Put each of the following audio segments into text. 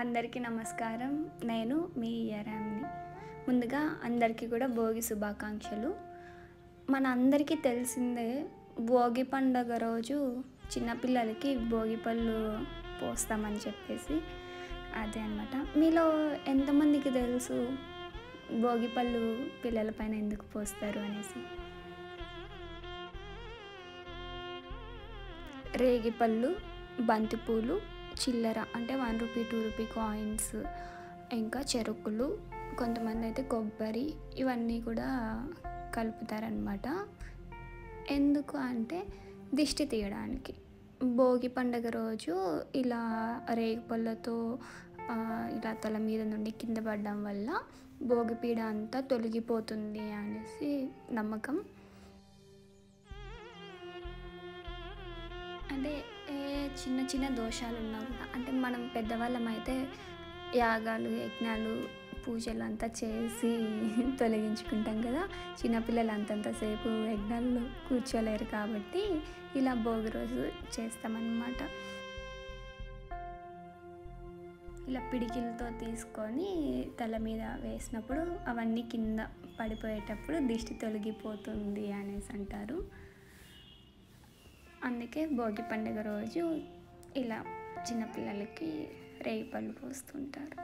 అందరికీ నమస్కారం. నేను మీ యారామ్ని. ముందుగా అందరికీ కూడా భోగి శుభాకాంక్షలు. మన అందరికీ తెలిసిందే భోగి పండుగ రోజు చిన్నపిల్లలకి భోగి పళ్ళు పోస్తామని చెప్పేసి అదే అనమాట. మీలో ఎంతమందికి తెలుసు భోగి పళ్ళు పిల్లల పైన ఎందుకు పోస్తారు అనేసి? రేగిపళ్ళు, బంతిపూలు, చిల్లర అంటే 1 రూపీ 2 రూపీ కాయిన్స్, ఇంకా చెరుకులు, కొంతమంది అయితే కొబ్బరి, ఇవన్నీ కూడా కలుపుతారనమాట. ఎందుకు అంటే దిష్టి తీయడానికి. భోగి పండుగ రోజు ఇలా రేగిపళ్ళతో ఇలా తల మీద నుండి కింద పడడం వల్ల భోగిపీడ అంతా తొలగిపోతుంది అనేసి నమ్మకం. అంటే చిన్న చిన్న దోషాలు ఉన్నా కూడా, అంటే మనం పెద్దవాళ్ళం అయితే యాగాలు, యజ్ఞాలు, పూజలు అంతా చేసి తొలగించుకుంటాం కదా. చిన్నపిల్లలు అంతంతసేపు యజ్ఞాల్లో కూర్చోలేరు కాబట్టి ఇలా భోగి రోజు చేస్తామన్నమాట. ఇలా పిడికిలతో తీసుకొని తల మీద వేసినప్పుడు అవన్నీ కింద పడిపోయేటప్పుడు దిష్టి తొలగిపోతుంది అనేసి అంటారు. అందుకే భోగి పండుగ రోజు ఇలా చిన్నపిల్లలకి రేగిపళ్ళు పోస్తుంటారు.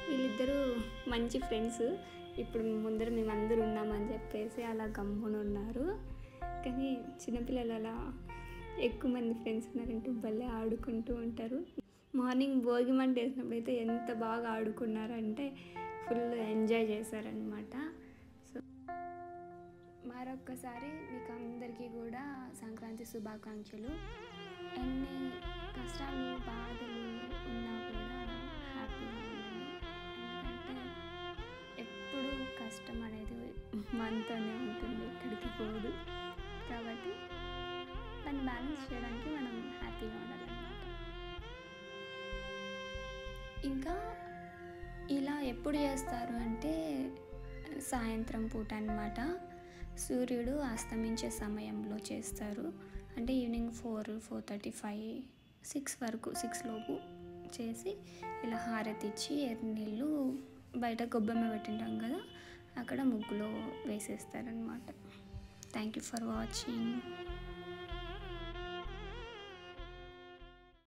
వీళ్ళిద్దరూ మంచి ఫ్రెండ్స్. ఇప్పుడు ముందర మేమందరూ ఉన్నామని చెప్పేసి అలా గమ్మున ఉన్నారు. కానీ చిన్నపిల్లలు అలా ఎక్కువ మంది ఫ్రెండ్స్ ఉన్నారంటే భలే ఆడుకుంటూ ఉంటారు. మార్నింగ్ భోగి మంట వేసినప్పుడు అయితే ఎంత బాగా ఆడుకున్నారంటే ఫుల్ ఎంజాయ్ చేశారనమాట. సో మరొక్కసారి మీకు అందరికీ కూడా సంక్రాంతి శుభాకాంక్షలు. ఎన్ని కష్టాలు, బాధలు ఉన్నా కూడా హ్యాపీగా ఉండండి. ఎందుకంటే ఎప్పుడు కష్టం అనేది మనతోనే ఉంటుంది, ఎక్కడికి పోదు. కాబట్టి దాన్ని బ్యాలెన్స్ చేయడానికి మనం హ్యాపీగా ఉండాలన్నమాట. ఇంకా ఇలా ఎప్పుడు చేస్తారు అంటే సాయంత్రం పూట అన్నమాట. సూర్యుడు అస్తమించే సమయంలో చేస్తారు. అంటే ఈవినింగ్ 4, 4:35, 6 వరకు, 6 లోపు చేసి ఇలా హారతి ఇచ్చి ఎర్రనీళ్ళు బయట గొబ్బెమ్మ పెట్టింటాం కదా, అక్కడ ముగ్గులో వేసేస్తారనమాట. Thank you for watching.